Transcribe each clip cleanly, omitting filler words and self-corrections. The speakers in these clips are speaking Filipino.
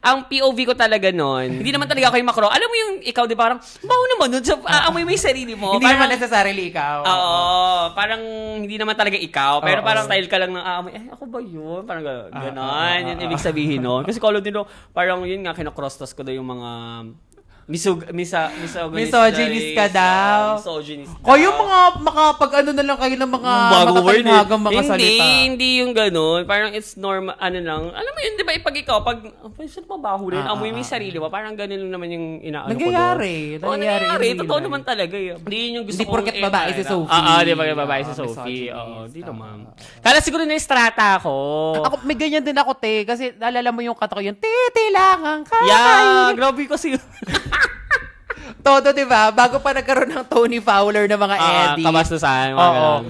Ang POV ko talaga nun, hindi naman talaga ako yung makro. Alam mo yung ikaw, di ba, parang, bawo naman nun, amoy mo yung sarili mo. Hindi parang, naman necessarily ikaw. Oo, parang hindi naman talaga ikaw, pero Oo. parang style ka lang ng aamoy, ako ba yun? Parang gano'n, yun ibig sabihin nun. Kasi kala din parang yun nga, kinakross-toss ko daw yung mga Misogynist ka daw. Misogynist daw. Kayo makapag-ano na lang kayo ng mga matatalinagang mga salita. Hindi yung ganun. Parang it's normal, lang. Alam mo yun, di ba, pag ikaw, saan mabaho rin, amoy mo yung sarili mo, parang ganun lang naman yung inaano ko doon. Nangyayari. Totoo naman talaga yun. Hindi yun yung gusto Hindi kong porket babae si Sophie. Di ba babae si Sophie. Hindi naman. Kala siguro na-strata ako. Ako, may ganyan din ako, te. Kasi naalala mo yung kata ko, yung titi lang ang kakainin. Yeah, grabe kasi yun. Todo, di ba? Bago pa nagkaroon ng Tony Fowler na mga Eddie. Kabastusan.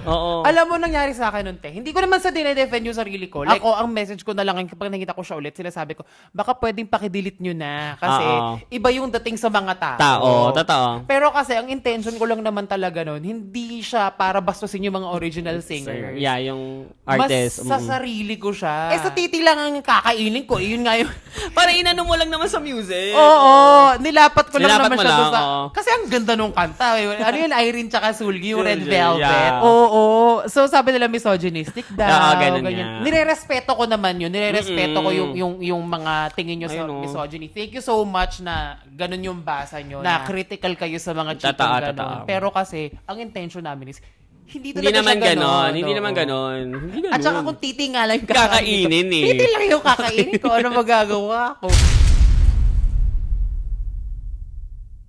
Oo. Alam mo, nangyari sa akin nun, te. Hindi ko naman sa dinedefend yung sarili ko. Like, ako, ang message ko na lang, kapag nakita ko siya ulit, sinasabi ko, baka pwedeng pakidelete nyo na. Kasi, iba yung dating sa mga tao. Totoo. Pero kasi, ang intention ko lang naman talaga nun, hindi siya para bastusin yung mga original singers. Yeah, yung artist. Mas sa sarili ko siya. Sa titi lang ang kakainin ko. Yun nga yung... Para inano mo lang naman sa music. Oo. Nilapat ko lang naman siya doon sa... Oo. Kasi ang ganda nung kanta. Ano yun? Irene tsaka Sulgi, yung Red Velvet. Yeah. Oo. So, sabi nila misogynistic daw. Ganun ganyan. nga. Nirerespeto ko naman yun. Nirerespeto ko yung mga tingin nyo sa misogyny. Thank you so much na ganun yung basa nyo. Na critical kayo sa mga chikang ganun. Pero kasi, ang intention namin is, hindi naman ganon. Hindi naman ganon. At saka kung titi nga lang yung kakainin eh. Titi lang yung kakainin ko. Ano magagawa ko?